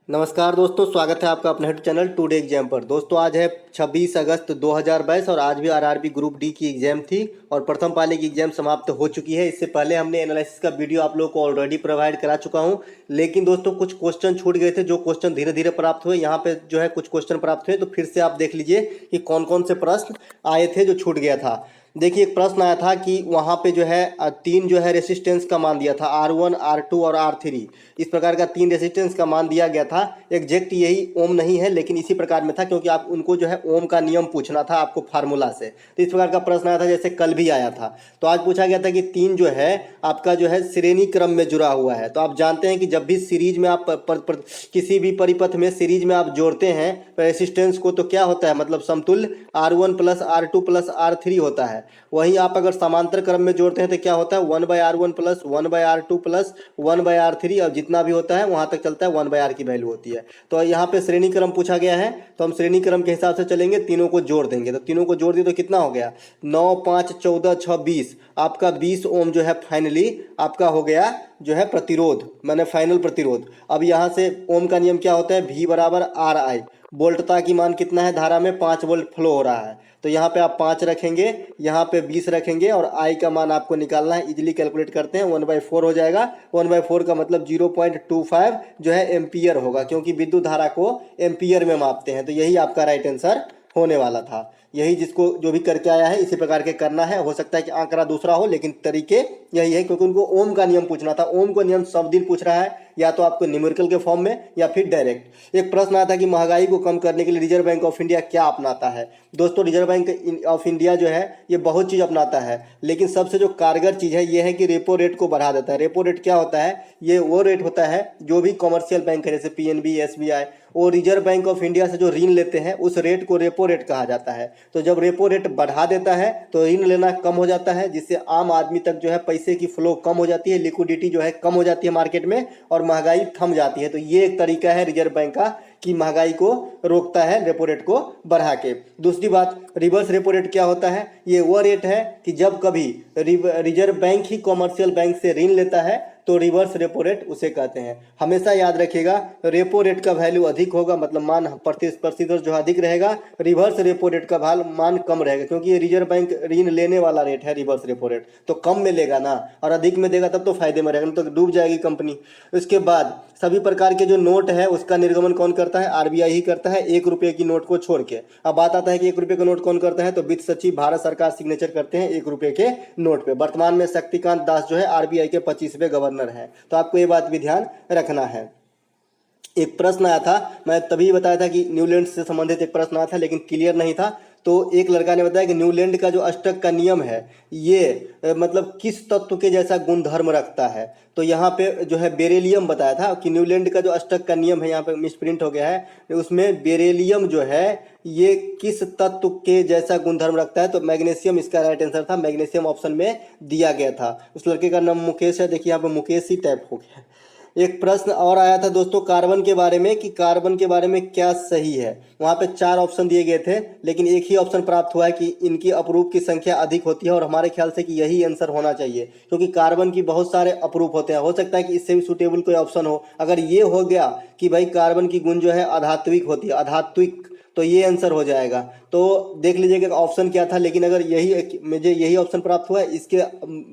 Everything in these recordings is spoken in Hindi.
नमस्कार दोस्तों, स्वागत है आपका अपने यूट्यूब चैनल टुडे एग्जाम पर। दोस्तों आज है 26 अगस्त 2022 और आज भी आरआरबी ग्रुप डी की एग्जाम थी और प्रथम पाली की एग्जाम समाप्त हो चुकी है। इससे पहले हमने एनालिसिस का वीडियो आप लोगों को ऑलरेडी प्रोवाइड करा चुका हूं, लेकिन दोस्तों कुछ क्वेश्चन छूट गए थे। जो क्वेश्चन धीरे धीरे प्राप्त हुए, यहाँ पे जो है कुछ क्वेश्चन प्राप्त हुए, तो फिर से आप देख लीजिए कि कौन कौन से प्रश्न आए थे जो छूट गया था। देखिए, एक प्रश्न आया था कि वहाँ पे जो है तीन जो है रेसिस्टेंस का मान दिया था, R1 R2 और R3। इस प्रकार का तीन रेसिस्टेंस का मान दिया गया था। एग्जैक्ट यही ओम नहीं है, लेकिन इसी प्रकार में था, क्योंकि आप उनको जो है ओम का नियम पूछना था आपको फार्मूला से। तो इस प्रकार का प्रश्न आया था, जैसे कल भी आया था। तो आज पूछा गया था कि तीन जो है आपका जो है श्रेणी क्रम में जुड़ा हुआ है। तो आप जानते हैं कि जब भी सीरीज में आप किसी भी परिपथ में सीरीज में आप जोड़ते हैं रेसिस्टेंस को, तो क्या होता है, मतलब समतुल्य R1 plus R2 plus R3 होता है। वहीं आप अगर समांतर क्रम में जोड़ते हैं तो क्या होता है, 1/R1 plus 1/R2 plus 1/R3, और जितना भी होता है वहाँ तक चलता है 1/R की वैल्यू होती है। तो यहाँ पे श्रेणी क्रम पूछा गया है, तो हम श्रेणी क्रम के हिसाब से चलेंगे, तीनों को जोड़ देंगे। तो तीनों को जोड़ दिए तो कितना हो गया, 9 5 14 6 20। आपका 20 ओम जो है फाइनली आपका हो गया जो है प्रतिरोध, माने फाइनल प्रतिरोध। अब यहाँ से ओम का नियम क्या होता है, V बराबर RI। वोल्टता की मान कितना है, धारा में 5 वोल्ट फ्लो हो रहा है, तो यहाँ पे आप 5 रखेंगे, यहाँ पे 20 रखेंगे, और I का मान आपको निकालना है। इजीली कैलकुलेट करते हैं, 1/4 हो जाएगा। 1/4 का मतलब 0.25 जो है एम्पियर होगा, क्योंकि विद्युत धारा को एम्पियर में मापते हैं। तो यही आपका राइट आंसर होने वाला था। यही जिसको जो भी करके आया है इसी प्रकार के करना है। हो सकता है कि आंकड़ा दूसरा हो, लेकिन तरीके यही है, क्योंकि उनको ओम का नियम पूछना था। ओम का नियम सब दिन पूछ रहा है, या तो आपको न्यूमेरिकल के फॉर्म में या फिर डायरेक्ट। एक प्रश्न आता है कि महंगाई को कम करने के लिए रिजर्व बैंक ऑफ इंडिया क्या अपनाता है। दोस्तों, रिजर्व बैंक ऑफ इंडिया जो है ये बहुत चीज़ अपनाता है, लेकिन सबसे जो कारगर चीज़ है ये है कि रेपो रेट को बढ़ा देता है। रेपो रेट क्या होता है, ये वो रेट होता है जो भी कॉमर्शियल बैंक है, जैसे PNB SBI, वो रिजर्व बैंक ऑफ इंडिया से जो ऋण लेते हैं उस रेट को रेपो रेट कहा जाता है। तो जब रेपो रेट बढ़ा देता है तो ऋण लेना कम हो जाता है, जिससे आम आदमी तक जो है पैसे की फ्लो कम हो जाती है, लिक्विडिटी जो है कम हो जाती है मार्केट में, और महंगाई थम जाती है। तो ये एक तरीका है रिजर्व बैंक का कि महंगाई को रोकता है रेपो रेट को बढ़ा के। दूसरी बात, रिवर्स रेपो रेट क्या होता है, ये वो रेट है कि जब कभी रिजर्व बैंक ही कॉमर्शियल बैंक से ऋण लेता है तो रिवर्स रेपो रेट उसे कहते हैं। हमेशा याद रखिएगा, रेपो रेट का वैल्यू अधिक होगा, मतलब मान प्रतिशत जो अधिक रहेगा, रिवर्स रेपो रेट का मान कम रहेगा, क्योंकि ये रिजर्व बैंक ऋण लेने वाला रेट है रिवर्स रेपो रेट। तो कम में लेगा ना, और अधिक में देगा तब तो फायदे में रहेगा, नहीं तो डूब जाएगी कंपनी। उसके बाद सभी प्रकार के जो नोट है उसका निर्गमन कौन करता है, RBI ही करता है, 1 रुपये की नोट को छोड़ के। अब बात आता है कि 1 रुपये का नोट कौन करता है, तो वित्त सचिव भारत सरकार सिग्नेचर करते हैं 1 रुपये के नोट पे। वर्तमान में शक्तिकांत दास जो है RBI के 25वें गवर्नर है। तो आपको ये बात भी ध्यान रखना है। एक प्रश्न आया था, मैं तभी बताया था कि न्यूलैंड से संबंधित एक प्रश्न आया था, लेकिन क्लियर नहीं था। तो एक लड़का ने बताया कि न्यूलैंड का जो अष्टक का नियम है ये मतलब किस तत्व के जैसा गुणधर्म रखता है। तो यहाँ पे जो है बेरेलियम बताया था कि न्यूलैंड का जो अष्टक का नियम है, यहाँ पे मिसप्रिंट हो गया है, उसमें बेरेलियम जो है ये किस तत्व के जैसा गुणधर्म रखता है। तो मैग्नीशियम इसका राइट आंसर था, मैग्नीशियम ऑप्शन में दिया गया था। उस लड़के का नाम मुकेश है, देखिए यहाँ पे मुकेश ही टाइप हो गया। एक प्रश्न और आया था दोस्तों कार्बन के बारे में, कि कार्बन के बारे में क्या सही है। वहाँ पे 4 ऑप्शन दिए गए थे, लेकिन एक ही ऑप्शन प्राप्त हुआ है कि इनकी अपरूप की संख्या अधिक होती है, और हमारे ख्याल से कि यही आंसर होना चाहिए, क्योंकि कार्बन की बहुत सारे अपरूप होते हैं। हो सकता है कि इससे भी सुटेबल कोई ऑप्शन हो। अगर ये हो गया कि भाई कार्बन की गुण जो है आधात्विक होती है, आधात्विक, तो ये आंसर हो जाएगा। तो देख लीजिए कि ऑप्शन क्या था, लेकिन अगर मुझे यही ऑप्शन प्राप्त हुआ है, इसके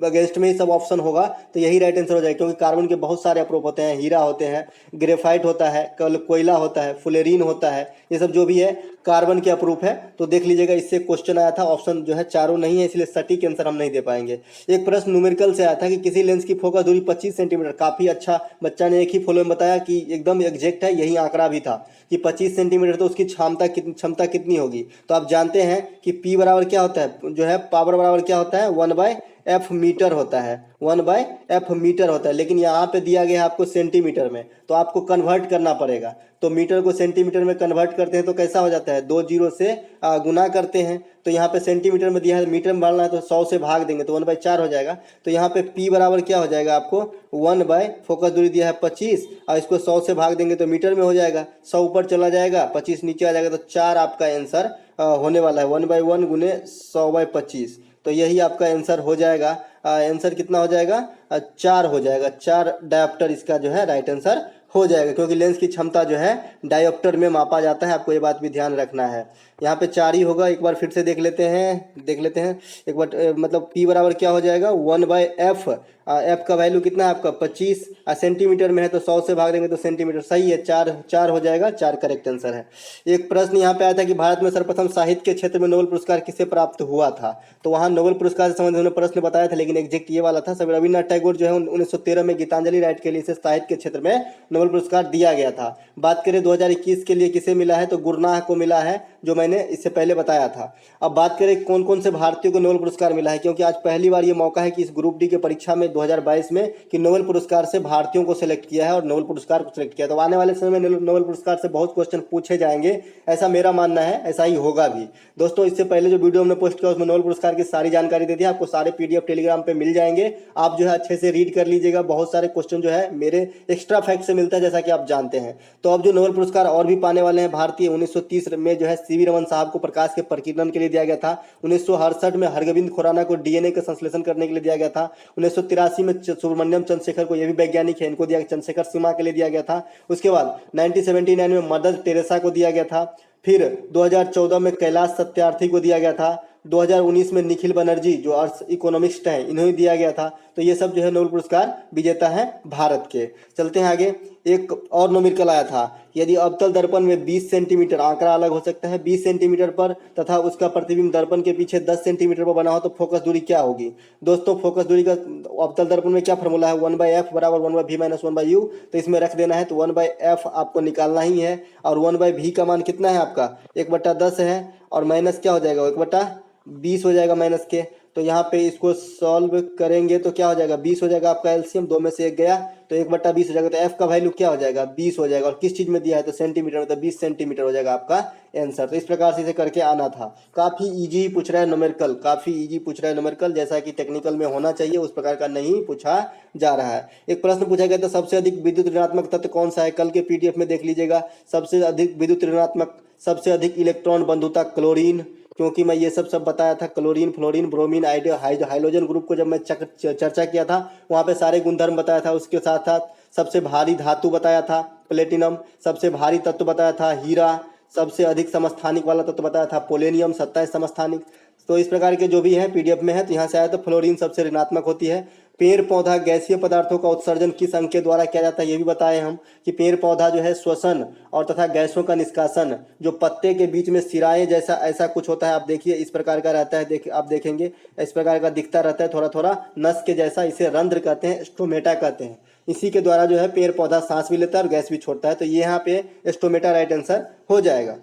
अगेंस्ट में ही सब ऑप्शन होगा, तो यही राइट आंसर हो जाएगा, क्योंकि कार्बन के बहुत सारे अप्रूप होते हैं। हीरा होते हैं, ग्रेफाइट होता है, कोयला होता है, फ्लोरीन होता है, ये सब जो भी है कार्बन के अप्रूप है। तो देख लीजिएगा, इससे क्वेश्चन आया था, ऑप्शन जो है चारों नहीं है, इसलिए सटीक आंसर हम नहीं दे पाएंगे। एक प्रश्न न्यूमेरिकल से आया था कि किसी लेंस की फोकस दूरी 25 सेंटीमीटर। काफ़ी अच्छा बच्चा ने एक ही फॉलो में बताया कि एकदम एग्जैक्ट है, यही आंकड़ा भी था कि 25 सेंटीमीटर, तो उसकी क्षमता कितनी होगी। तो आप जानते हैं कि P बराबर क्या होता है, जो है पावर बराबर क्या होता है, 1/f मीटर होता है, 1/f मीटर होता है। लेकिन यहाँ पे दिया गया है आपको सेंटीमीटर में, तो आपको कन्वर्ट करना पड़ेगा। तो मीटर को सेंटीमीटर में कन्वर्ट करते हैं तो कैसा हो जाता है, 2 जीरो से गुना करते हैं। तो यहाँ पे सेंटीमीटर में दिया है, मीटर में बढ़ना है तो 100 से भाग देंगे तो 1/4 हो जाएगा। तो यहाँ पे P बराबर क्या हो जाएगा आपको, 1/फोकस दूरी दिया है 25, और इसको 100 से भाग देंगे तो मीटर में हो जाएगा। 100 ऊपर चला जाएगा, 25 नीचे आ जाएगा, तो 4 आपका आंसर होने वाला है। 1/1 गुने 100/25, तो यही आपका आंसर हो जाएगा। आंसर कितना हो जाएगा, 4 हो जाएगा। 4 डायप्टर इसका जो है राइट आंसर हो जाएगा, क्योंकि लेंस की क्षमता जो है डायोप्टर में मापा जाता है, आपको ये बात भी ध्यान रखना है। यहाँ पे 4 ही होगा, एक बार फिर से देख लेते हैं एक बार, मतलब P बराबर क्या हो जाएगा 1/f। एफ का वैल्यू कितना है आपका 25, सेंटीमीटर में है तो 100 से भाग देंगे तो सेंटीमीटर, सही है, 4 हो जाएगा, 4 करेक्ट आंसर है। एक प्रश्न यहाँ पे आया था कि भारत में सर्वप्रथम साहित्य के क्षेत्र में नोबेल पुरस्कार किसे प्राप्त हुआ था, तो वहाँ नोबेल पुरस्कार से संबंधित उन्होंने प्रश्न बताया था, लेकिन एग्जैक्ट ये वाला था। सब रविन्द्रनाथ टैगोर जो है 1913 में गीतांजलि राइट के लिए इसे साहित्य के क्षेत्र में नोबेल पुरस्कार दिया गया था। बात करें 2021 के लिए किसे मिला है, तो गुरनाह को मिला है, जो मैंने इससे पहले बताया था। अब बात करें कौन कौन से भारतीयों को नोबेल पुरस्कार मिला है, क्योंकि आज पहली बार ये मौका है कि इस ग्रुप डी के परीक्षा में 2022 में कि नोबेल पुरस्कार से भारतीयों को सिलेक्ट किया है और नोबेल पुरस्कार को सिलेक्ट किया। तो आने वाले समय में नोबेल पुरस्कार से बहुत क्वेश्चन पूछे जाएंगे, ऐसा मेरा मानना है, ऐसा ही होगा भी। दोस्तों, इससे पहले जो वीडियो हमने पोस्ट किया उसमें नोबेल पुरस्कार की सारी जानकारी दे दी, आपको सारे PDF टेलीग्राम पे मिल जाएंगे। आप जो है अच्छे से रीड कर लीजिएगा, बहुत सारे क्वेश्चन जो है मेरे एक्स्ट्रा फैक्ट से मिलता है, जैसा कि आप जानते हैं। तो अब जो नोबेल पुरस्कार और भी पाने वाले हैं भारतीय, 1930 में जो है CV रमन साहब को प्रकाश के प्रकीर्णन के लिए दिया गया था। 1968 में हरगोविंद खुराना को DNA का संश्लेषण करने के लिए दिया गया था। 1983 में सुब्रमण्यम चंद्रशेखर को, ये भी वैज्ञानिक है, इनको दिया, चंद्रशेखर सीमा के लिए दिया गया था। उसके बाद 1979 में मदर टेरेसा को दिया गया था। फिर 2014 में कैलाश सत्यार्थी को दिया गया था। 2019 में निखिल बनर्जी जो अर्थ इकोनॉमिस्ट हैं, इन्हें दिया गया था। तो ये सब जो है नोबेल पुरस्कार विजेता हैं भारत के। चलते हैं आगे। एक और न्यूमेरिकल आया था, यदि अवतल दर्पण में 20 सेंटीमीटर, आंकड़ा अलग हो सकता है, 20 सेंटीमीटर पर तथा उसका प्रतिबिंब दर्पण के पीछे 10 सेंटीमीटर पर बना हो तो फोकस दूरी क्या होगी। दोस्तों, फोकस दूरी का अवतल दर्पण में क्या फॉर्मूला है, 1/f बराबर 1/v माइनस 1/u। तो इसमें रख देना है, तो 1/f आपको निकालना ही है, और 1/v का मान कितना है आपका 1/10 है, और माइनस क्या हो जाएगा 1/20 हो जाएगा माइनस के। तो यहाँ पे इसको सॉल्व करेंगे तो क्या हो जाएगा 20 हो जाएगा आपका एलसीएम, 2 में से 1 गया तो 1/20 हो जाएगा। तो एफ का वैल्यू क्या हो जाएगा 20 हो जाएगा, और किस चीज में दिया है तो सेंटीमीटर में, तो 20 सेंटीमीटर हो जाएगा आपका आंसर। तो इस प्रकार से इसे करके आना था। काफी इजी पूछ रहा है न्यूमेरिकल, काफी इजी पूछ रहा है न्यूमेरिकल, जैसा कि टेक्निकल में होना चाहिए उस प्रकार का नहीं पूछा जा रहा है। एक प्रश्न पूछा गया था, सबसे अधिक विद्युत ऋणात्मक तत्व कौन सा है। कल के PDF में देख लीजिएगा। सबसे अधिक विद्युत ऋणात्मक, सबसे अधिक इलेक्ट्रॉन बंधुता क्लोरीन, क्योंकि मैं ये सब बताया था, chlorine, fluorine, bromine, hydrogen group को जब मैं चर्चा किया था वहाँ पे सारे गुणधर्म बताया था। उसके साथ साथ सबसे भारी धातु बताया था प्लेटिनम, सबसे भारी तत्व बताया था हीरा, सबसे अधिक समस्थानिक वाला तत्व बताया था पोलेनियम 27 समस्थानिक। तो इस प्रकार के जो भी है PDF में है, तो यहाँ से आया तो फ्लोरीन सबसे ऋणात्मक होती है। पेड़ पौधा गैसीय पदार्थों का उत्सर्जन किस अंक के द्वारा किया जाता है, ये भी बताए हम कि पेड़ पौधा जो है श्वसन और तथा गैसों का निष्कासन, जो पत्ते के बीच में सिराएं जैसा ऐसा कुछ होता है, आप देखिए इस प्रकार का रहता है, आप देखेंगे इस प्रकार का दिखता रहता है, थोड़ा थोड़ा नस के जैसा, इसे रंध्र कहते हैं, स्टोमेटा कहते हैं। इसी के द्वारा जो है पेड़ पौधा सांस भी लेता है और गैस भी छोड़ता है। तो ये यहाँ पे स्टोमेटा राइट आंसर हो जाएगा।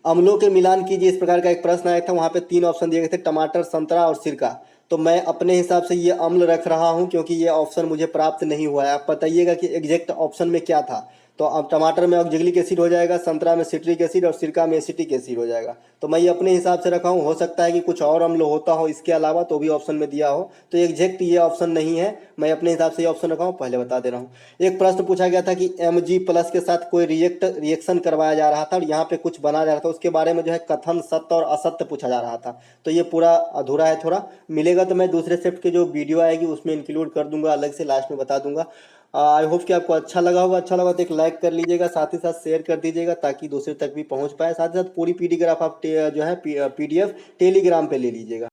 अम्लों के मिलान कीजिए, इस प्रकार का एक प्रश्न आया था। वहाँ पे 3 ऑप्शन दिए गए थे, टमाटर, संतरा और सिरका। तो मैं अपने हिसाब से ये अम्ल रख रहा हूँ, क्योंकि ये ऑप्शन मुझे प्राप्त नहीं हुआ है। आप बताइएगा कि एग्जैक्ट ऑप्शन में क्या था। तो अब टमाटर में ऑक्जेलिक एसिड हो जाएगा, संतरा में सिट्रिक एसिड और सिरका में एसिटिक एसिड हो जाएगा। तो मैं ये अपने हिसाब से रखा हूँ, हो सकता है कि कुछ और अम्ल होता हो इसके अलावा, तो भी ऑप्शन में दिया हो। तो एग्जैक्ट ये ऑप्शन नहीं है, मैं अपने हिसाब से ये ऑप्शन रखा हूँ, पहले बता दे रहा हूँ। एक प्रश्न पूछा गया था कि Mg+ के साथ कोई रिएक्शन करवाया जा रहा था और यहाँ पे कुछ बना जा रहा था, उसके बारे में जो है कथन सत्य और असत्य पूछा जा रहा था। तो ये पूरा अधूरा है, थोड़ा मिलेगा तो मैं दूसरे शिफ्ट के जो वीडियो आएगी उसमें इंक्लूड कर दूंगा, अलग से लास्ट में बता दूंगा। आई होप कि आपको अच्छा लगा होगा। अच्छा लगा तो एक लाइक कर लीजिएगा, साथ ही साथ शेयर कर दीजिएगा ताकि दूसरे तक भी पहुंच पाए। साथ ही साथ पूरी PDF आप जो है PDF टेलीग्राम पे ले लीजिएगा।